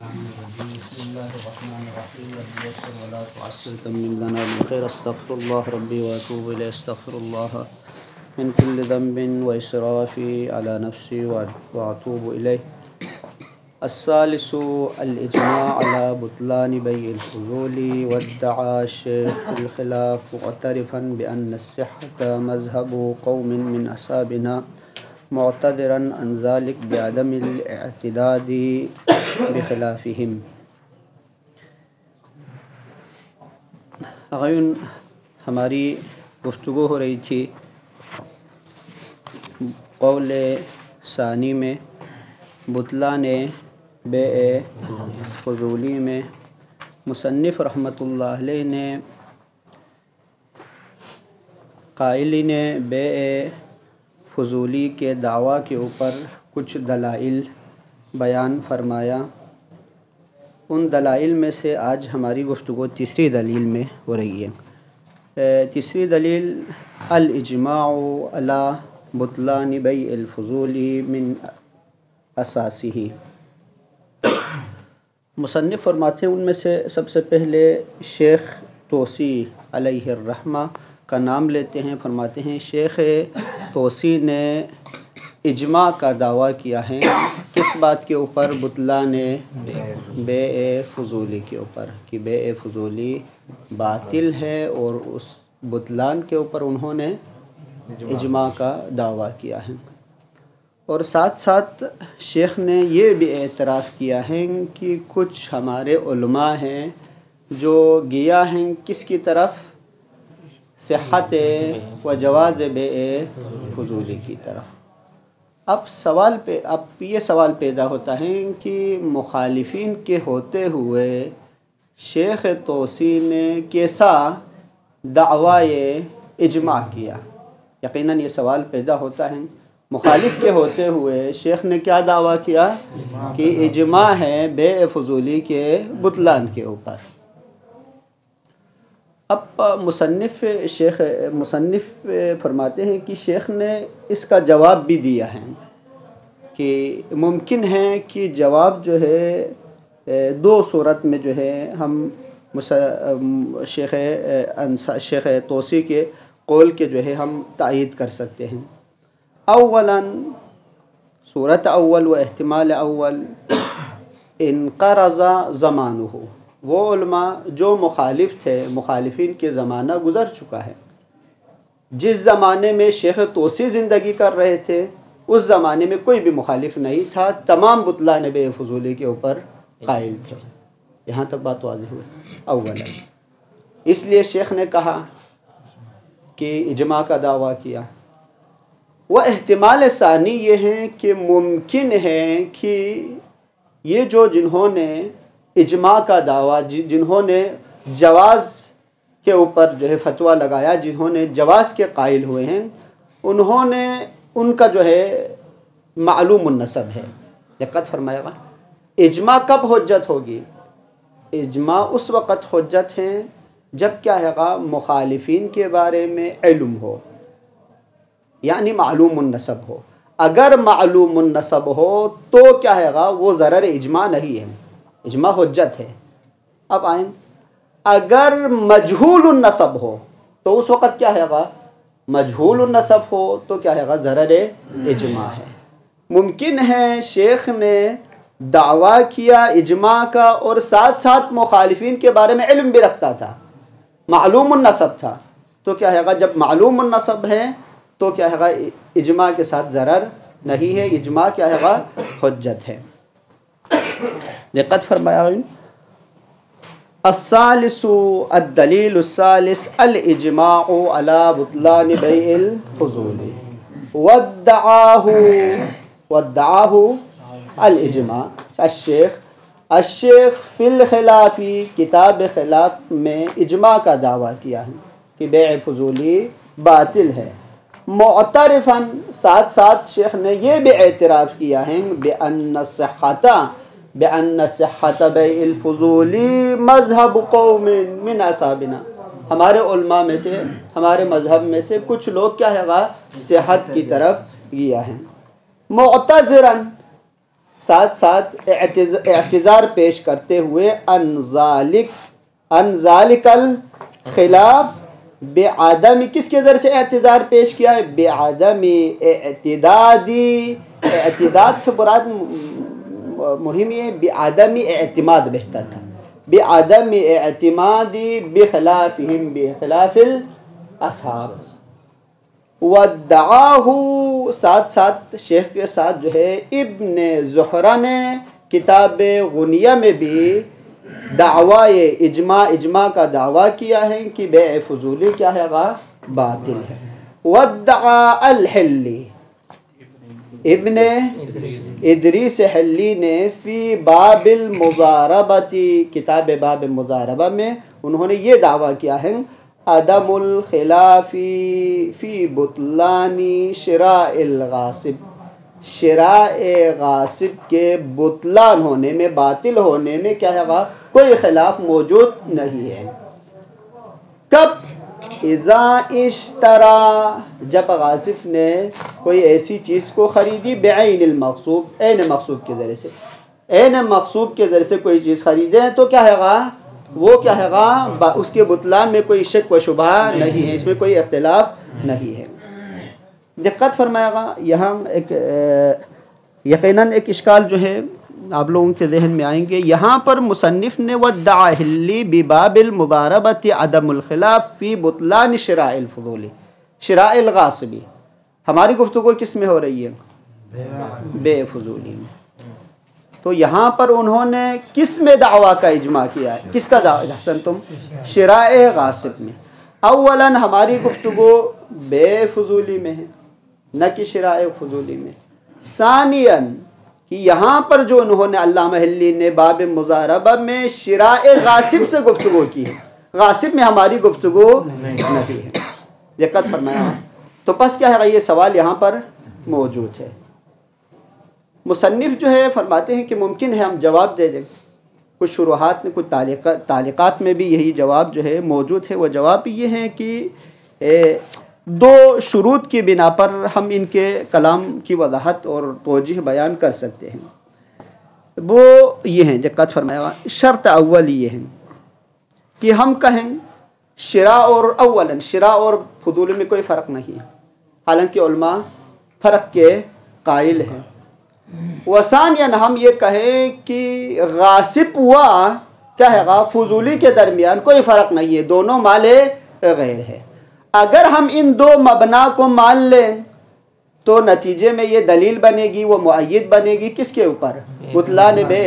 بسم الله الرحمن الرحيم رب يسر ولا تعسر تمم لنا بالخير استغفر الله ربي واتوب اليه استغفر الله من كل ذنب واسرافي على نفسي واتوب اليه. الثالث الاجماع على بطلان بيع الفضول وادعى الشيخ الخلاف معترفا بان الصحة مذهب قوم من اصحابنا معتذرا عن ذلك بعدم الاعتداد بخلافهم. اغیون ہماری گفتگو ہو رہی تھی قول ثانی میں بطلان بیع فضولی میں مصنف رحمۃ اللہ علیہ نے قائلین بیع فضولی کے دعویٰ کے اوپر کچھ دلائل بیان فرمایا. ان دلائل میں سے آج ہماری گفتگو تیسری دلیل میں ہو رہی ہے. تیسری دلیل الاجماع علی بطلان بیع الفضول من اساسہ. مصنف فرماتے ہیں ان میں سے سب سے پہلے شیخ طوسی علیہ الرحمہ کا نام لیتے ہیں. فرماتے ہیں شیخ طوسی نے اجماع کا دعویٰ کیا ہے کس بات کے اوپر؟ بطلان بیع فضولی کے اوپر، کہ بیع فضولی باطل ہے، اور اس بطلان کے اوپر انہوں نے اجماع کا دعویٰ کیا ہے. اور ساتھ ساتھ شیخ نے یہ بھی اعتراف کیا ہے کہ کچھ ہمارے علماء ہیں جو گیا ہیں کس کی طرف؟ صحت و جواز بیع فضولی کی طرف. اب یہ سوال پیدا ہوتا ہے کہ مخالفین کے ہوتے ہوئے شیخ طوسی نے کیسا دعویٰ اجماع کیا؟ یقیناً یہ سوال پیدا ہوتا ہے. مخالف کے ہوتے ہوئے شیخ نے کیا دعویٰ کیا؟ کہ اجماع ہے بیع فضولی کے بطلان کے اوپر. اب مصنف فرماتے ہیں کہ شیخ نے اس کا جواب بھی دیا ہے کہ ممکن ہے کہ جواب جو ہے دو صورت میں جو ہے ہم شیخ طوسی کے قول کے جو ہے ہم تائید کر سکتے ہیں. اولاً صورت اول و احتمال اول انقرض زمانہ. وہ علماء جو مخالف تھے، مخالفین کے زمانہ گزر چکا ہے. جس زمانے میں شیخ طوسی زندگی کر رہے تھے اس زمانے میں کوئی بھی مخالف نہیں تھا، تمام بطلان بیع فضولی کے اوپر قائل تھے. یہاں تک بات واضح ہوئی. اولا اس لیے شیخ نے کہا کہ اجماع کا دعویٰ کیا. وہ احتمال ثانی یہ ہے کہ ممکن ہے کہ یہ جو جنہوں نے اجماع کا دعویٰ، جنہوں نے جواز کے اوپر جو ہے فتویٰ لگایا، جنہوں نے جواز کے قائل ہوئے ہیں، انہوں نے ان کا جو ہے معلوم النسب ہے. دقت فرمائے گا. اجماع کب حجت ہوگی؟ اجماع اس وقت حجت ہے جب کیا ہے گا مخالفین کے بارے میں علم ہو، یعنی معلوم النسب ہو. اگر معلوم النسب ہو تو کیا ہے گا وہ ضرر اجماع نہیں ہے، اجماع حجت ہے. اب آئیں اگر مجہول النسب ہو تو اس وقت کیا ہے گا؟ مجہول النسب ہو تو کیا ہے گا ضرر اجماع ہے. ممکن ہے شیخ نے دعویٰ کیا اجماع کا اور ساتھ ساتھ مخالفین کے بارے میں علم بھی رکھتا تھا، معلوم النسب تھا، تو کیا ہے گا جب معلوم النسب ہے تو کیا ہے گا اجماع کے ساتھ ضرر نہیں ہے، اجماع کیا ہے گا حجت ہے. دقت فرمایا. الثالث الدلیل الثالث الاجماع علی بطلان بیع الفضول وادعاہ الاجماع. الشیخ فی الخلاف کتاب خلاف میں اجماع کا دعویٰ کیا ہے کہ بیع فضولی باطل ہے. معترفاً ساتھ ساتھ شیخ نے یہ بھی اعتراف کیا ہے بأن صحت بیع الفضولی مذہب قوم من اصحابنا. ہمارے علماء میں سے، ہمارے مذہب میں سے کچھ لوگ کیا ہے گا صحت کی طرف گیا ہے. معتذراً ساتھ ساتھ اعتذار پیش کرتے ہوئے ان ذالک الخلاف بعدم، کس کے ذریعے سے اعتذار پیش کیا ہے؟ بعدم اعتدادی، اعتداد سے مراد مہم یہ بعدم اعتماد بہتر تھا، بعدم اعتمادی بخلافہم، بخلاف الاصحاب. وادعاہ، ساتھ ساتھ شیخ کے ساتھ جو ہے ابن زہرہ نے کتاب غنیہ میں بھی دعوی اجماع کا دعویٰ کیا ہے کہ بیع فضولی کیا ہے گا؟ باطل ہے. وادعا الحلی، ابن ادریس حلی نے فی باب المضاربتی، کتاب باب مضاربہ میں انہوں نے یہ دعویٰ کیا ہے عدم الخلاف فی بطلان شراء الغاصب، شراء غاصب کے بطلان ہونے میں، باطل ہونے میں کیا ہے گا؟ کوئی خلاف موجود نہیں ہے. کب؟ اذا اشترا، جب غاصب نے کوئی ایسی چیز کو خریدی بعین المغصوب، عین مغصوب کے ذریعے سے، عین مغصوب کے ذریعے سے کوئی چیز خریدیں تو کیا ہے گا؟ وہ کیا ہے گا؟ اس کے بطلان میں کوئی شک و شبہ نہیں ہے، اس میں کوئی اختلاف نہیں ہے. دقت فرمائے گا، یہاں ایک یقیناً ایک اشکال جو ہے آپ لوگوں کے ذہن میں آئیں گے. یہاں پر مصنف نے وادعا حلی بباب المضاربۃ عدم الخلاف فی بطلان شراء الفضولی، شراء الغاصبی، ہماری گفتگو کس میں ہو رہی ہے؟ بے فضولی میں. تو یہاں پر انہوں نے کس میں دعویٰ کا اجماع کیا ہے؟ کس کا دعویٰ؟ حسن تم شراء غاصب میں. اولاً ہماری گفتگو بے فضولی میں ہے، نہ کہ شراء فضولی میں. ثانیاً کہ یہاں پر جو انہوں نے علامہ حلی نے باب مضاربہ میں شراء غاصب سے گفتگو کی ہے، غاصب میں ہماری گفتگو نہیں ہے. دقت فرمایا. تو پس کیا ہے؟ یہ سوال یہاں پر موجود ہے. مصنف جو ہے فرماتے ہیں کہ ممکن ہے ہم جواب دے دیں، کچھ شروحات میں، کچھ تعلیقات میں بھی یہی جواب جو ہے موجود ہے. وہ جواب یہ ہیں کہ دو شروط کی بنا پر ہم ان کے کلام کی وضاحت اور توجیہ بیان کر سکتے ہیں. وہ یہ ہیں، دقت فرمایا. شرط اول یہ ہے کہ ہم کہیں شراء اور اولاً شراء اور فضول میں کوئی فرق نہیں ہے، حالانکہ علماء فرق کے قائل ہیں. وثانیاً ہم یہ کہیں کہ غاصب و کیا ہے گا؟ فضولی کے درمیان کوئی فرق نہیں ہے، دونوں مال غیر ہے. اگر ہم ان دو مبنا کو مان لیں تو نتیجے میں یہ دلیل بنے گی، وہ مؤید بنے گی کس کے اوپر؟ بطلان بے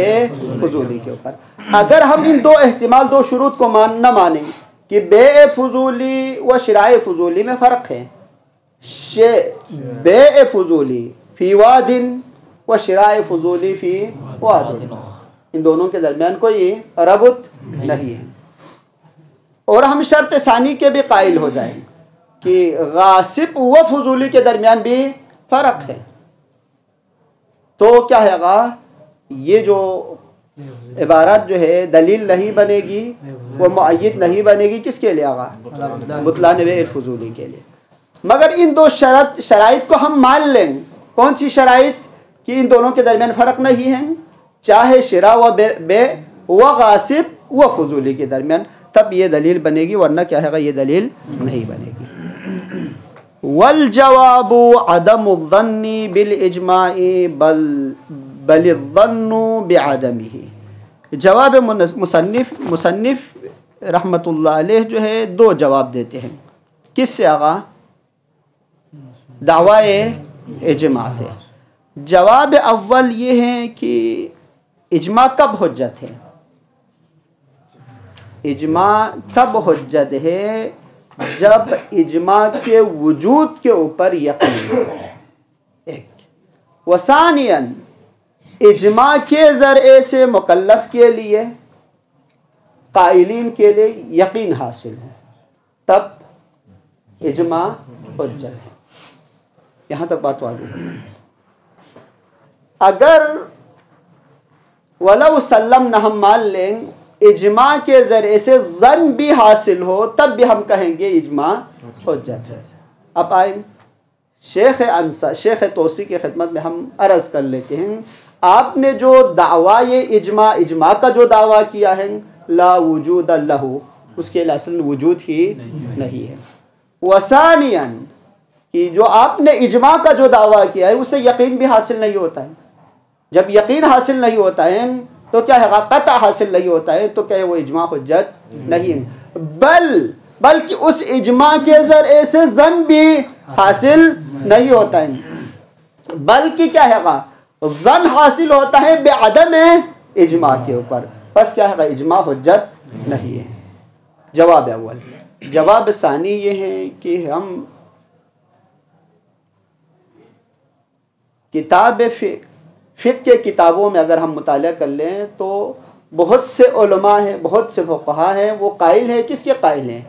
فضولی کے اوپر. اگر ہم ان دو احتمال، دو شروط کو نہ مانیں کہ بے فضولی و شراء فضولی میں فرق ہے، بے فضولی فی وادن و شراء فضولی فی وادن، ان دونوں کے درمیان کوئی ربط نہیں ہے. اور ہم شرط ثانی کے بھی قائل ہو جائیں کہ غاصب و فضولی کے درمیان بھی فرق ہے، تو کیا ہے گا؟ یہ جو عبارت جو ہے دلیل نہیں بنے گی، وہ مؤید نہیں بنے گی، کس کے لیے آگا؟ بطلان بے فضولی کے لیے. مگر ان دو شرائط کو ہم مان لیں. کون سی شرائط؟ کہ ان دونوں کے درمیان فرق نہیں ہے، چاہے شراء و بے و غاصب و فضولی کے درمیان، تب یہ دلیل بنے گی، ورنہ کیا ہے گا؟ یہ دلیل نہیں بنے گی. والجواب عدم الظن بالاجماع بل الظن بعدمه. جواب مصنف رحمت اللہ علیہ جو ہے دو جواب دیتے ہیں. کس سے آغا؟ دعوی اجماع سے. جواب اول یہ ہے کہ اجماع کب حجت ہے؟ اجماع تب حجت ہے جب اجماع کے وجود کے اوپر یقین ہے. ایک. وثانیاً اجماع کے ذریعے سے مکلف کے لیے، قائلین کے لیے یقین حاصل ہے، تب اجماع حجت ہے. یہاں تک بات واضح ہے. اگر ولو سلم نہ ہم مان لیں اجماع کے ذریعے سے ظن بھی حاصل ہو، تب بھی ہم کہیں گے اجماع حجت ہے. اب آئیں شیخ توسی کی خدمت میں ہم عرض کر لیتے ہیں آپ نے جو دعویٰ اجماع کا جو دعویٰ کیا ہے لا وجود لہ، اس کے اصل وجود ہی نہیں ہے. وثانیاً کہ جو آپ نے اجماع کا جو دعویٰ کیا ہے اسے یقین بھی حاصل نہیں ہوتا ہے. جب یقین حاصل نہیں ہوتا ہے تو کیا ہے، قطع حاصل نہیں ہوتا ہے تو کہ وہ اجماع حجت نہیں ہے، بلکہ اس اجماع کے ذریعے سے ظن بھی حاصل نہیں ہوتا ہے، بلکہ کیا ہے ظن حاصل ہوتا ہے بعدم اجماع کے اوپر. بس کیا ہے اجماع حجت نہیں ہے. جواب اول. جواب ثانی یہ ہے کہ ہم کتاب فقہ کے کتابوں میں اگر ہم مطالعہ کر لیں تو بہت سے علماء ہیں، بہت سے فقہا ہیں، وہ قائل ہیں، کس کے قائل ہیں؟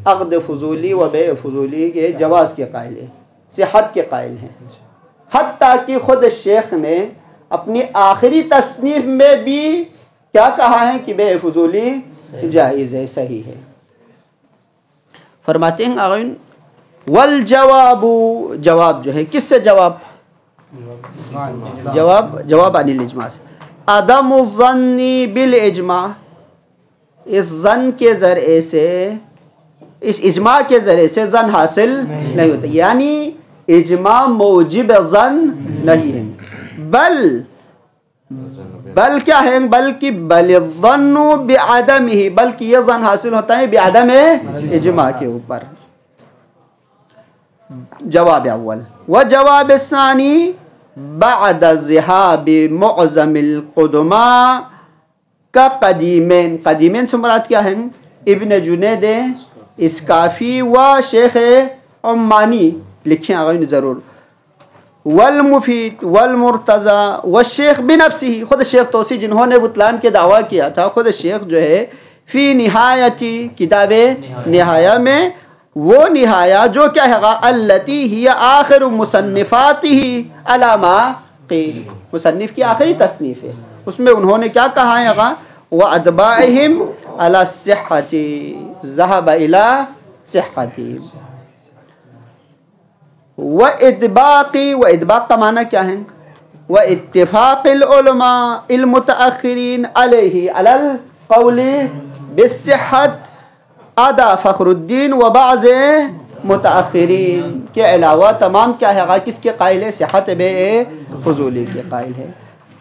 عقد فضولی و بیع فضولی کے جواز کے قائل ہیں، صحت کے قائل ہیں. حتیٰ کہ خود شیخ نے اپنی آخری تصنیف میں بھی کیا کہا ہے کہ بیع فضولی جائز ہے، صحیح ہے. فرماتے ہیں آغین والجواب، جواب جو ہے کس سے جواب عن الاجماع سے. عدم الظن بالاجماع، اس ظن کے ذریعے سے، اس اجماع کے ذریعے سے ظن حاصل نہیں ہوتا، یعنی اجماع موجب ظن نہیں ہے، بل کیا ہے، بلکہ بل الظن بعدمہ، بلکہ یہ ظن حاصل ہوتا ہے بعدم اجماع کے اوپر. جواب اول. وجواب الثانی بعد ذهاب معظم القدماء کا قدیمین. قدیمین سے مراد کیا ہے؟ ابن جنید اسکافی و شیخ عمانی، لکھیں آگے ضرور. والمفید والمرتضی والشیخ بنفسہ، خود شیخ توسی جنہوں نے بطلان کے دعویٰ کیا تھا، خود شیخ جو ہے فی نہایتی، کتاب نہایہ میں، وہ نہایہ جو کیا ہے التی ہی آخر مصنفاتہ علی ما قیل، مصنف کی آخری تصنیف ہے، اس میں انہوں نے کیا کہا ہے وَأَتْبَاعِهِمْ عَلَى الصِّحَّةِ ذَهَبَ إِلَى صِحَّةِ. وَإِدْبَاقِ کا معنی کیا ہے؟ وَاتِّفَاقِ الْعُلَمَاءِ الْمُتَأَخِّرِينَ عَلَيْهِ عَلَى الْقَوْلِ بِالصِّحَّةِ ادا فخر الدین و بعض متأخرین کے علاوہ تمام کیا ہے کس کے قائل ہے؟ صحت بیع فضولی کے قائل ہے.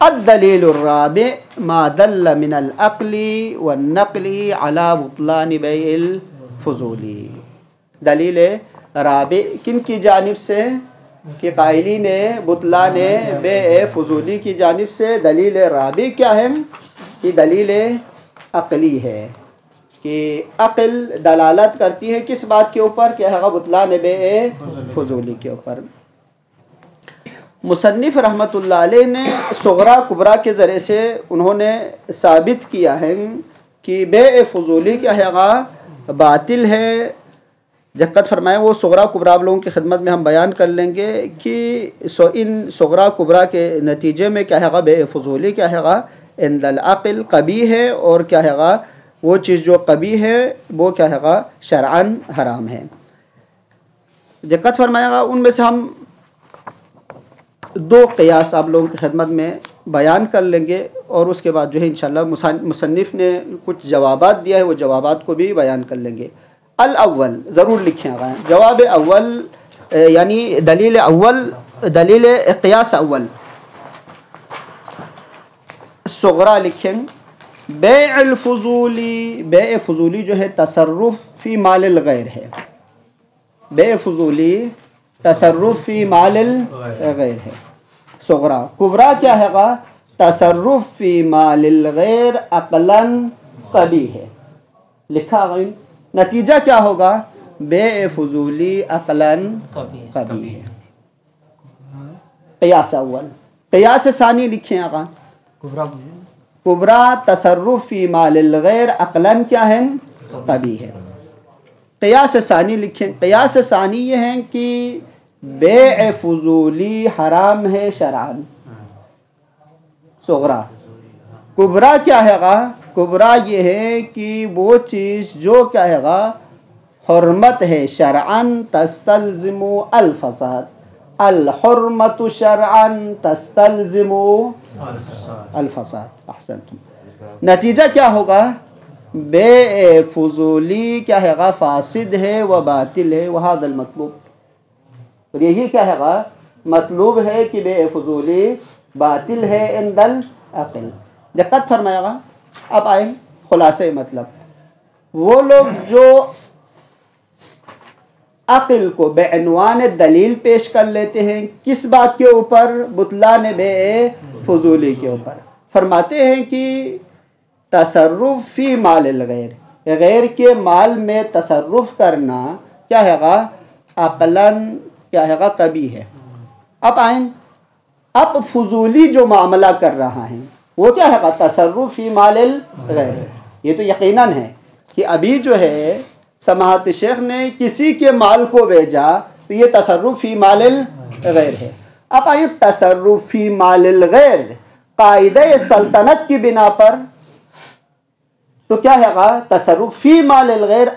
الدلیل الرابع ما دل من العقل والنقل على بطلان بیع الفضولی. دلیل رابع کن کی جانب سے؟ کہ قائلین بطلان بیع فضولی کی جانب سے. دلیل رابع کیا ہے؟ کہ دلیل عقلی ہے، کہ عقل دلالت کرتی ہے کس بات کے اوپر؟ کیا ہے بطلان بیع فضولی کے اوپر. مصنف رحمۃ اللہ علیہ نے صغرا کبرا کے ذریعے سے انہوں نے ثابت کیا ہے کہ بیع فضولی کیا ہے باطل ہے. دقت فرمائیں، وہ صغرا کبرا آپ لوگوں کی خدمت میں ہم بیان کر لیں گے کہ ان صغرا کبرا کے نتیجے میں کیا ہے بیع فضولی کیا ہے عند العقل قبیح ہے، اور کیا ہے وہ چیز جو قبیح ہے وہ کیا ہے شرعاً حرام ہے. دقت فرمائے گا، ان میں سے ہم دو قیاس آپ لوگوں کی خدمت میں بیان کر لیں گے، اور اس کے بعد جو ہے انشاءاللہ مصنف نے کچھ جوابات دیا ہے، وہ جوابات کو بھی بیان کر لیں گے. الاول ضرور لکھیں آگا، جواب اول یعنی دلیل اول، دلیل قیاس اول صغرا لکھیں. بیع الفضولی، بیع فضولی جو ہے تصرف فی مال الغیر ہے. بیع فضولی تصرف فی مال الغیر ہے صغرا. کبرا کیا ہے تصرف فی مال الغیر عقلاً قبیح ہے. لکھا گئی نتیجہ کیا ہوگا؟ بیع فضولی عقلاً قبیح ہے. قیاس اول. قیاس ثانی لکھیں آقا. کبرا تصرف فی مال الغیر عقلاً کیا ہے؟ قبیح ہے. قیاس ثانی لکھیں. قیاس ثانی یہ ہے کہ بیع فضولی حرام ہے شرعاً صغرا. کبرا کیا ہے کبرا یہ ہے کہ وہ چیز جو کیا ہے حرمت ہے شرعاً تستلزم الفساد، الحرمت شرعا تستلزم الفساد. احسنتم. نتیجہ کیا ہوگا؟ بے فضولی کیا ہے گا؟ فاسد ہے و باطل ہے. وہذا المطلوب. اور یہی کیا ہے گا؟ مطلوب ہے کہ بے فضولی باطل ہے عند العقل. دقت فرمائے گا. اب آئیں خلاصے مطلب. وہ لوگ جو عقل کو بے عنوان دلیل پیش کر لیتے ہیں کس بات کے اوپر؟ بطلان بے فضولی کے اوپر. فرماتے ہیں کہ تصرف فی مال الغیر، غیر کے مال میں تصرف کرنا کیا ہے گا؟ عقلاً کیا ہے گا؟ قبیح ہے. اب آئیں، اب فضولی جو معاملہ کر رہا ہے وہ کیا ہے گا؟ تصرف فی مال الغیر. یہ تو یقیناً ہے کہ ابھی جو ہے سماحت شیخ نے کسی کے مال کو بھیجا تو یہ تصرف فی مال الغیر ہے. اب آئیں تصرف فی مال الغیر قاعدہ سلطنت کی بنا پر تو کیا ہے گا؟ تصرف فی مال الغیر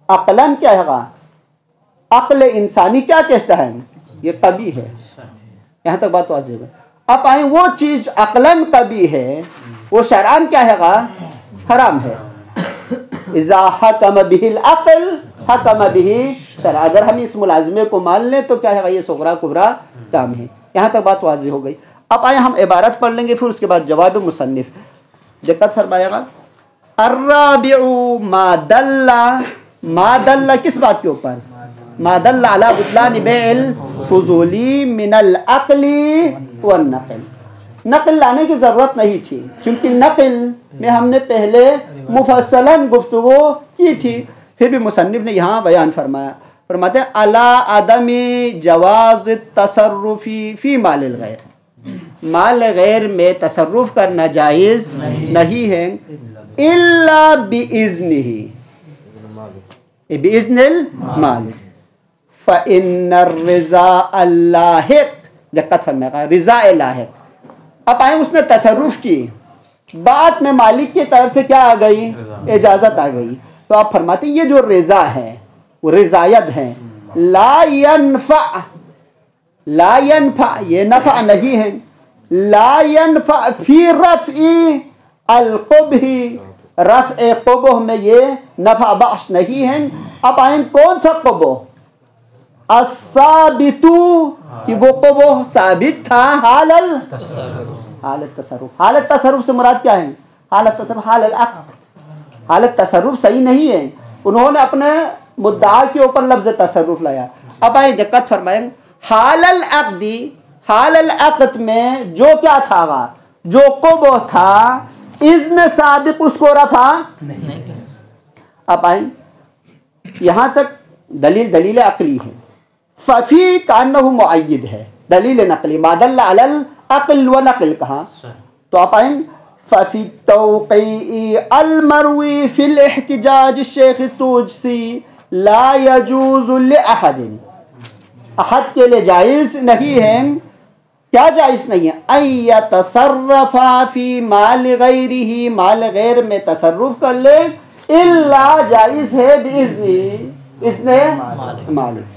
عقلاً کیا ہے گا؟ عقل انسانی کیا کہتا ہے؟ یہ قبیح ہے. یہاں تک بات واضح ہے. اب آئیں وہ چیز عقلاً قبیح ہے وہ شرعاً کیا ہے گا؟ حرام ہے. اذا حکم به العقل حکم به شرع. اگر ہم اس ملازمے کو مان لیں تو کیا ہے گا؟ یہ صغرا کبرا کام ہے. یہاں تک بات واضح ہو گئی. اب آئیں ہم عبارت پڑھ لیں گے پھر اس کے بعد جواب مصنف. دقت فرمائے گا. الرابع ما دل کس بات کے اوپر؟ ما دل علی بطلان بیع الفضولی من العقل والنقل. نقل لانے کی ضرورت نہیں تھی کیونکہ نقل میں ہم نے پہلے مفصلاً گفتگو کی تھی. پھر بھی مصنف نے یہاں بیان فرمایا. فرماتے ہیں علی عدم جواز التصرف فی مال الغیر. مال غیر میں تصرف کرنا جائز نہیں ہے الا باذنہ، باذن المالک. فإن الرضا اللاحق. دقت فرمائے گا. رضا لاحق. اب آئیں اس نے تصرف کی، بعد میں مالک کی طرف سے کیا آ گئی؟ اجازت آ گئی. تو آپ فرماتے ہیں یہ جو رضا ہے وہ رضایت ہے. لا ينفع، لا ينفع یہ نفع نہیں ہے. لا ينفع فی رفع القبح، رفع قبح میں یہ نفع بخش نہیں ہے. اب آئیں کون سا قبح؟ الثابت، کہ وہ قبح ثابت تھا حالت تصرف. حالت تصرف سے مراد کیا ہے؟ حالت تصرف حال العقد. حالت تصرف صحیح نہیں ہے. انہوں نے اپنے مدعا کے اوپر لفظ تصرف لایا. اب آئیں دقت فرمائیں. حال العقد، حال العقد میں جو کیا تھا گا؟ جو قبح تھا اذن سابق اس کو رفع نہیں. اب آئیں یہاں تک دلیل عقلی ہے. ففی کانہ معید ہے دلیل نقلی. ما دل علی العقل و نقل کہاں؟ تو آپ آئیں ففی التوقیع المروی فی الاحتجاج الشیخ توجسی لا یجوز لأحد. احد کے لیے جائز نہیں ہے. کیا جائز نہیں ہے؟ ان یتصرف فی مال غیرہ، مال غیر میں تصرف کر لے. الا جائز ہے باذن مالک.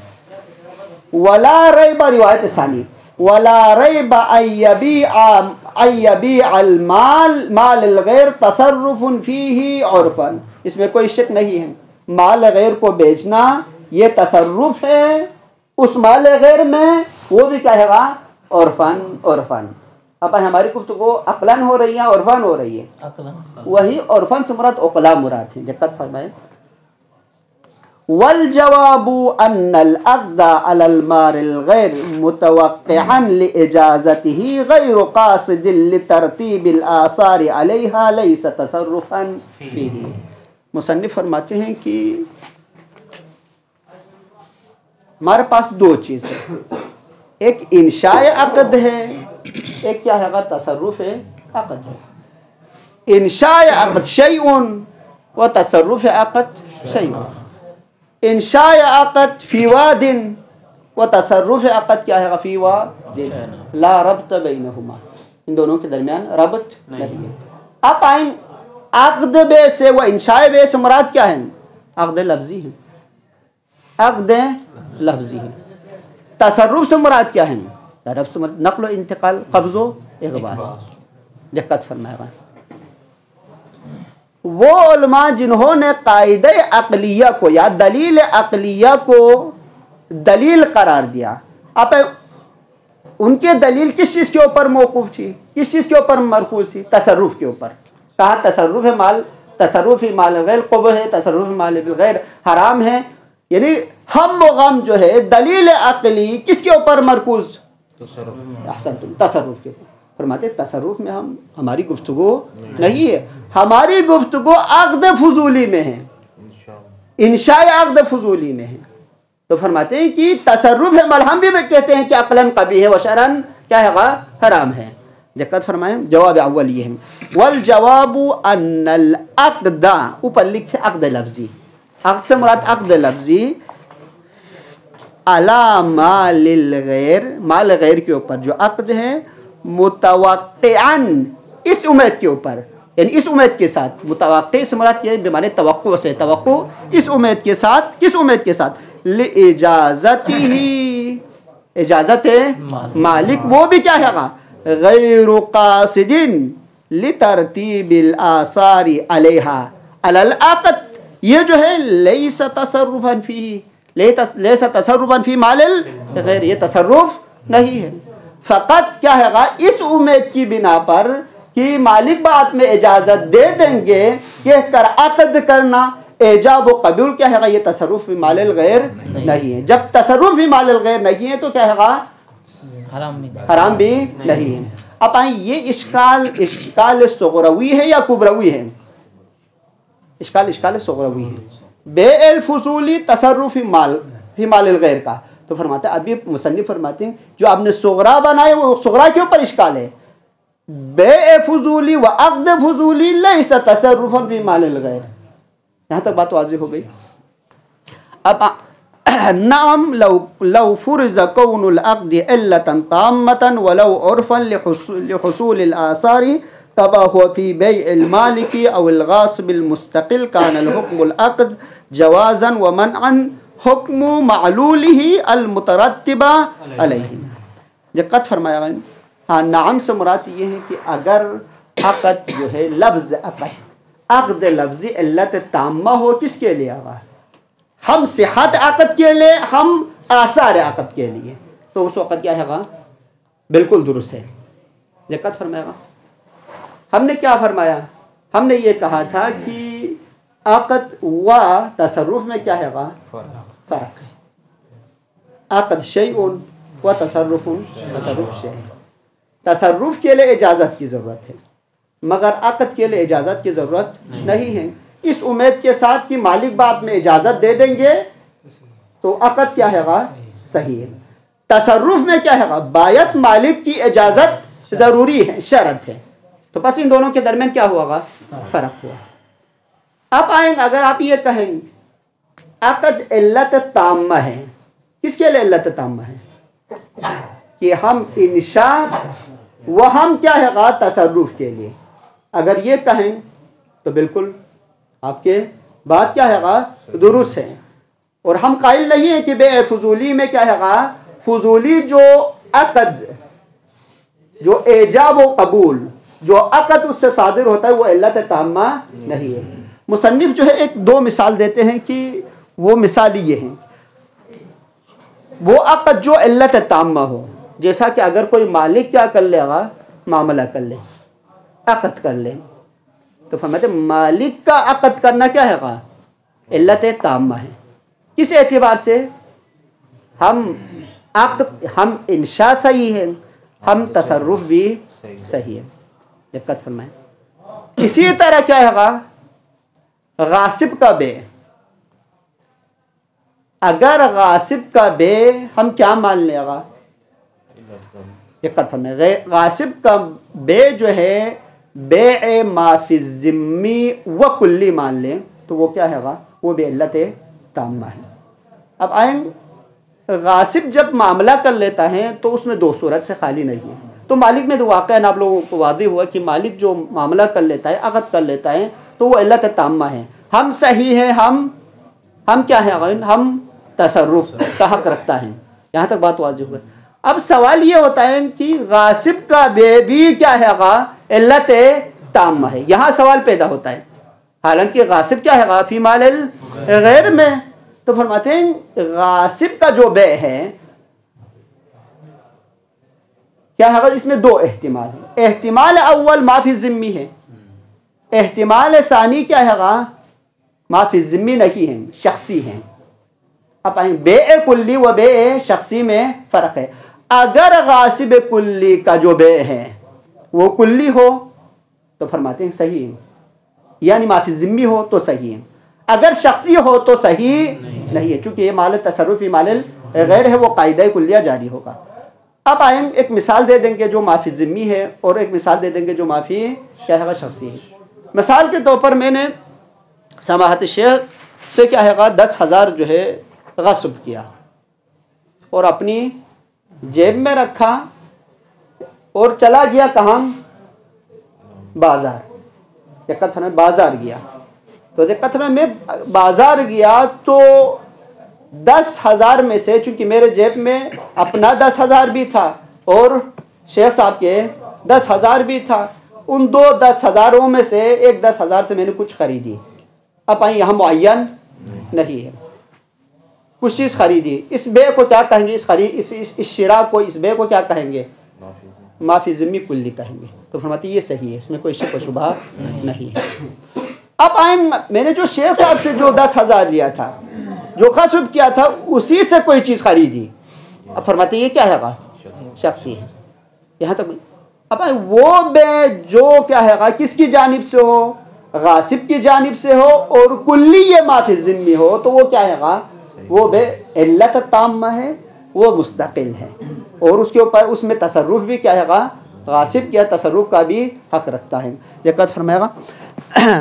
ولا ریب، روایت ثانی، ولا ریب ان یبیع المال مال الغیر تصرف فیہ عرفا. اس میں کوئی شک نہیں ہے. مال غیر کو بیچنا یہ تصرف ہے اس مال غیر میں، وہ بھی کہے گا عرفاً. اب ہماری گفتگو عقلاً ہو رہی ہے عرفاً ہو رہی ہے. وہی عرفاً سے مراد عقلا مراد ہے. دقت فرمائے. والجواب ان العقد على المال الغير متوقعا لاجازته غير قاصد لترتيب الاثار عليها ليس تصرفا فيه. مصنف فرماتے ہیں کہ ہمارے پاس دو چیز ہے. ایک انشاء عقد ہے، ایک کیا ہے گا؟ تصرف عقد ہے. انشاء عقد شیء و تصرف عقد شیء. انشاء عقد فی واد و تصرف عقد کیا ہے؟ فی واد. لا ربط بینہما، ان دونوں کے درمیان ربط نہیں ہے. اب آئیں عقد بے سے و انشاء بے سے مراد کیا ہے؟ عقد لفظی ہے. عقد لفظی ہے. تصرف سے مراد کیا ہے؟ تصرف سے مراد نقل و انتقال، قبض و اقباض. دقت فرمائے گا. وہ علماء جنہوں نے قاعدہ عقلیہ کو یا دلیل عقلیہ کو دلیل قرار دیا، اب ان کے دلیل کس چیز کے اوپر موقوف تھی، کس چیز کے اوپر مرکوز تھی؟ تصرف کے اوپر. کہا تصرف مال غیر قبح ہے، تصرف مال بالغیر حرام ہے. یعنی ہم و غم جو ہے دلیل عقلی کس کے اوپر مرکوز؟ تصرف کے اوپر. فرماتے تصرف میں ہماری گفتگو نہیں ہے، ہماری گفتگو عقد فضولی میں ہے، انشاء عقد فضولی میں ہے. تو فرماتے ہیں کہ تصرف ہے، بل ہم بھی کہتے ہیں کہ عقلاً قبیح ہے و شرعاً کیا ہے؟ حرام ہے. دقت فرمائیں. جواب اول یہ ہے، والجواب ان العقد، اوپر لکھے عقد لفظی، عقد سے مراد عقد لفظی، علی مال الغیر، مال غیر کے اوپر جو عقد ہے، متوقعاً اس امید کے اوپر، یعنی اس امید کے ساتھ. متوقع سے مراد کیا ہے؟ بمعنی توقع سے، توقع اس امید کے ساتھ. کس امید کے ساتھ؟ لِإِجَازَتِهِ، اجازت مالک، وہ بھی کیا ہے؟ غیر قاصد لترتیب الآثار علیہا علی العقد. یہ جو ہے لیس تصرفا فیہ، لیس تصرفا فی مال الغیر، یہ تصرف نہیں ہے. فقط کیا ہے؟ اس امید کی بنا پر کہ مالک بعد میں اجازت دے دیں گے، کہہ کر عقد کرنا، ایجاب و قبول کیا ہے؟ یہ تصرف بھی مال الغیر نہیں ہے. جب تصرف بھی مال الغیر نہیں ہے تو کیا ہے؟ حرام بھی نہیں ہے. اب آئیں، یہ اشکال صغروی ہے یا کبروی ہے؟ اشکال صغروی ہے. بے الفضولی تصرف فی مال الغیر کا. تو فرماتے ہیں، ابھی مصنف فرماتے ہیں جو آپ نے صغرا بنائے وہ صغرا کے اوپر اشکال ہے. بے فضولی و عقد فضولی لیس تصرفا فی مال الغیر. یہاں تک بات واضح ہو گئی. اب نعم لو فرض کون العقد علتا تامتا ولو عرفا لحصول الآثار كما هو في بيع المالك او الغاصب المستقل كان الحكم العقد جوازا ومنعا حکم معلوله المترتب علیہ. دقت فرمایا گیا. ہاں، نعم سے مراد یہ ہے کہ اگر عقد جو ہے، لفظ عقد لفظی علت تامہ ہو، کس کے لیے؟ ہم صحت عقد کے لیے، ہم آثار عقد کے لیے، تو اس وقت کیا ہے؟ بالکل درست ہے. دقت فرمایا گا. ہم نے کیا فرمایا؟ ہم نے یہ کہا تھا کہ عقد و تصرف میں کیا ہے؟ فرق ہے. عقد شیء و تصرف شیء. تصرف کے لیے اجازت کی ضرورت ہے، مگر عقد کے لیے اجازت کی ضرورت نہیں ہے. اس امید کے ساتھ کہ مالک بعد میں اجازت دے دیں گے تو عقد کیا ہے؟ صحیح ہے. تصرف میں کیا ہے؟ باید مالک کی اجازت ضروری ہے، شرط ہے. تو بس ان دونوں کے درمیان کیا ہوا؟ فرق ہوا. اب آئیں، اگر آپ یہ کہیں عقد علت تامہ ہے، کس کے لیے علت تامہ ہے؟ کہ ہم انشاء و ہم کیا ہے؟ تصرف کے لیے. اگر یہ کہیں تو بالکل آپ کے بات کیا ہے؟ درست ہے. اور ہم قائل نہیں ہیں کہ بے فضولی میں کیا ہے؟ فضولی جو عقد، جو ایجاب و قبول، جو عقد اس سے صادر ہوتا ہے، وہ علت تامہ نہیں ہے. مصنف جو ہے ایک دو مثال دیتے ہیں کہ وہ مثال یہ ہیں، وہ عقد جو علت تامہ ہو، جیسا کہ اگر کوئی مالک کیا کر لے گا؟ معاملہ کر لے، عقد کر لے، تو فرماتے مالک کا عقد کرنا کیا ہے؟ علت تامہ ہے. کس اعتبار سے؟ ہم عقد، ہم انشاء صحیح ہے، ہم تصرف بھی صحیح ہے. دقت فرمائیں. اسی طرح کیا ہے؟ غاصب کا بے. اگر غاصب کا بے ہم کیا مان لے گا؟ دقت فرمائیں. غاصب کا بے جو ہے بیع ما فی الذمی و کلی مان لیں تو وہ کیا ہے؟ وہ بھی علت تامہ ہے. اب آئیں، غاصب جب معاملہ کر لیتا ہے تو اس میں دو صورت سے خالی نہیں ہے. تو مالک میں تو واقعاً آپ لوگوں کو واضح ہوا کہ مالک جو معاملہ کر لیتا ہے، عقد کر لیتا ہے، تو وہ علت تامہ ہے. ہم صحیح ہیں، ہم کیا ہے؟ ہم تصرف کا حق رکھتا ہے. یہاں تک بات واضح ہوئی. اب سوال یہ ہوتا ہے کہ غاصب کا بے بھی کیا ہے گا علت تامہ ہے. یہاں سوال پیدا ہوتا ہے حالانکہ غاصب کیا ہے گا فی مال غیر میں. تو فرماتے ہیں غاصب کا جو بے ہے کیا ہے گا اس میں دو احتمال ہیں. احتمال اول ما فی ذمی ہے, احتمال ثانی کیا ہے گا ما فی ذمی نہیں ہے, شخصی ہیں. اب آئیں بے کلی و بے شخصی میں فرق ہے. اگر غاصب کلی کا جو بے ہے وہ کلی ہو تو فرماتے ہیں صحیح ہے, یعنی ما فی ذمی ہو تو صحیح ہے. اگر شخصی ہو تو صحیح نہیں ہے, چونکہ یہ مال تصرف فی مال غیر ہے, وہ قاعدہ کلیہ جاری ہوگا. اب آئیں ایک مثال دے دیں گے جو ما فی ذمی ہے اور ایک مثال دے دیں گے جو ما فی کیا ہے شخصی ہے. مثال کے طور پر میں نے سماحت شیخ سے کیا ہے 10,000 جو ہے غصب کیا اور اپنی جیب میں رکھا اور چلا گیا کہاں بازار. دقت میں بازار گیا تو دقت میں بازار گیا تو 10,000 میں سے چونکہ میرے جیب میں اپنا 10,000 بھی تھا اور شیخ صاحب کے 10,000 بھی تھا, ان دو 10,000 میں سے ایک 10,000 سے میں نے کچھ خریدی. اب آئیں یہاں معین نہیں ہے, کچھ چیز خریدی. اس بے کو کیا کہیں گے, اس شراء کو, اس بے کو کیا کہیں گے ما فی ذمی کلی کہیں گے. تو فرماتی یہ صحیح ہے, اس میں کوئی شک و شبہ نہیں ہے. اب آئیں میں نے جو شیخ صاحب سے جو 10,000 لیا تھا, جو غصب کیا تھا, اسی سے کوئی چیز خریدی. اب فرماتے یہ کیا ہے گا شخصی ہے. یہاں تک اب وہ بے جو کیا ہے گا کس کی جانب سے ہو, غاصب کی جانب سے ہو اور کلی یہ ما فی ذمی ہو تو وہ کیا ہے گا وہ بے علت تامہ ہے, وہ مستقل ہے اور اس کے اوپر اس میں تصرف بھی کیا ہے گا غاصب کیا تصرف کا بھی حق رکھتا ہے. یہ قد فرمائے گا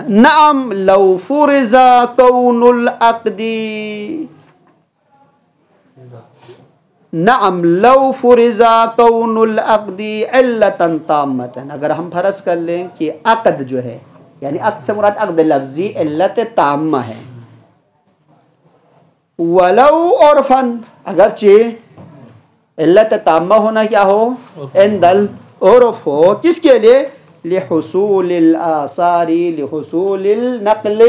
نعم لو فرض کون العقد, نعم لو فرض کون العقد علتا تامتا, اگر ہم فرض کر لیں کہ عقد جو ہے یعنی عقد سے مراد عقد لفظی علت تامہ ہے, ولو عرفن اگرچہ علت تامہ ہونا کیا ہو عند العرف ہو, کس کے لیے لحصول الآثار لحصول النقل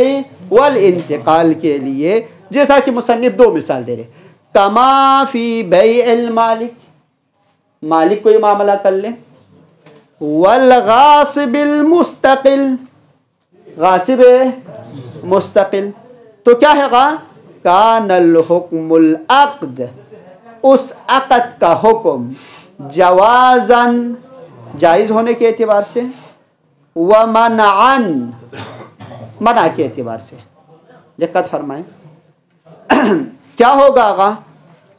والانتقال کے لیے. جیسا کہ مصنف دو مثال دے رہے, کما فی بیع المالک, مالک کوئی معاملہ کر لیں, والغاصب المستقل, غاصب مستقل, تو کیا ہے گا کان الحکم العقد, اس عقد کا حکم جوازاً جائز ہونے کے اعتبار سے, ومنعاً منع کے اعتبار سے. دقت فرمائیں کیا ہوگا آغا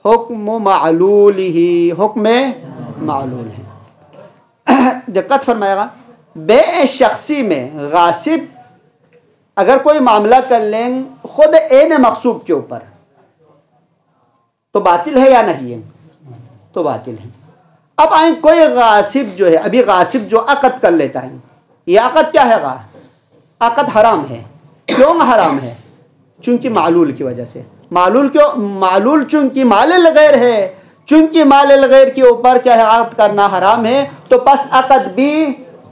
حکم معلول ہی, حکم معلول ہے. دقت فرمائے گا بے شخصی میں غاصب اگر کوئی معاملہ کر لیں خود عین مغصوب کے اوپر تو باطل ہے یا نہیں ہے, تو باطل ہے. اب آئیں کوئی غاصب جو ہے, ابھی غاصب جو عقد کر لیتا ہے, یہ عقد کیا ہے گا عقد حرام ہے. کیوں حرام ہے؟ چونکہ معلول کی وجہ سے. معلول کیوں؟ معلول چونکہ مال الغیر ہے, چونکہ مال الغیر کے اوپر کیا ہے عقد کرنا حرام ہے, تو پس عقد بھی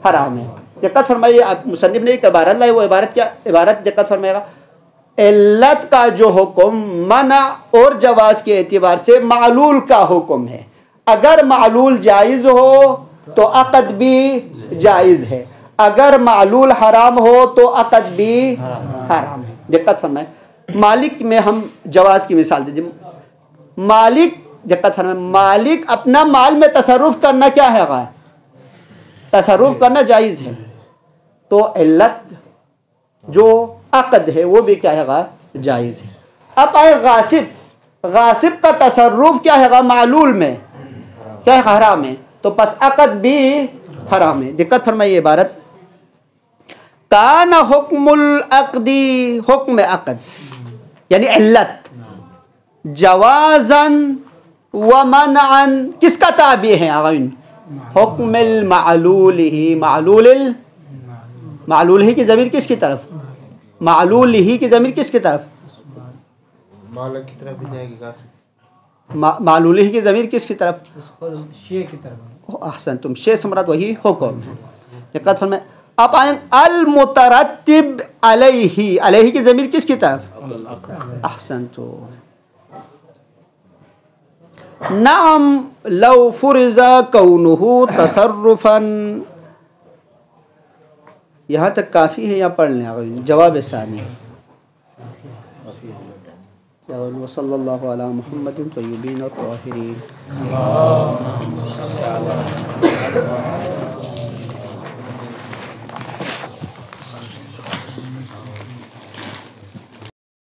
حرام ہے. دقت فرمائیے, مصنف نے ایک عبارت لائی, وہ عبارت کیا عبارت دقت فرمائے گا علت کا جو حکم منع اور جواز کے اعتبار سے معلول کا حکم ہے. اگر معلول جائز ہو تو عقد بھی جائز ہے, اگر معلول حرام ہو تو عقد بھی حرام ہے. دقت فرمائے مالک میں ہم جواز کی مثال دیجیے. مالک دقت فرمائے مالک اپنا مال میں تصرف کرنا کیا ہے گا تصرف کرنا جائز ہے, تو علت جو عقد ہے وہ بھی کیا ہے گا جائز ہے. اب آئے غاصب, غاصب کا تصرف کیا ہے گا معلول میں کیا ہے حرام ہے, تو پس عقد بھی حرام ہے. دقت فرمائیے عبارت کان حکم العقدی, حکم عقد یعنی علت جوازاً ومنعاً کس کا تابع ہے آغاین حکم المعلول ہی. معلول ہی کی ضمیر کس کی طرف, معلول ہی کی ضمیر کس کی طرف مالک کی طرف بھی جائے گی غاصب. معلولی کی ضمیر کس کی طرف؟ شے کی طرف. احسن تم، شے سے مراد وہی حکم ہے. دقت فرمائیں. اب آئیں المترتب علیہ، علیہ کی ضمیر کس کی طرف؟ احسن تو. نعم لو فرض کونہ تصرفا، یہاں تک کافی ہے یا پڑھ لیں؟ جواب ثانی. وصلی اللہ علی محمد طیبین الطاہرین.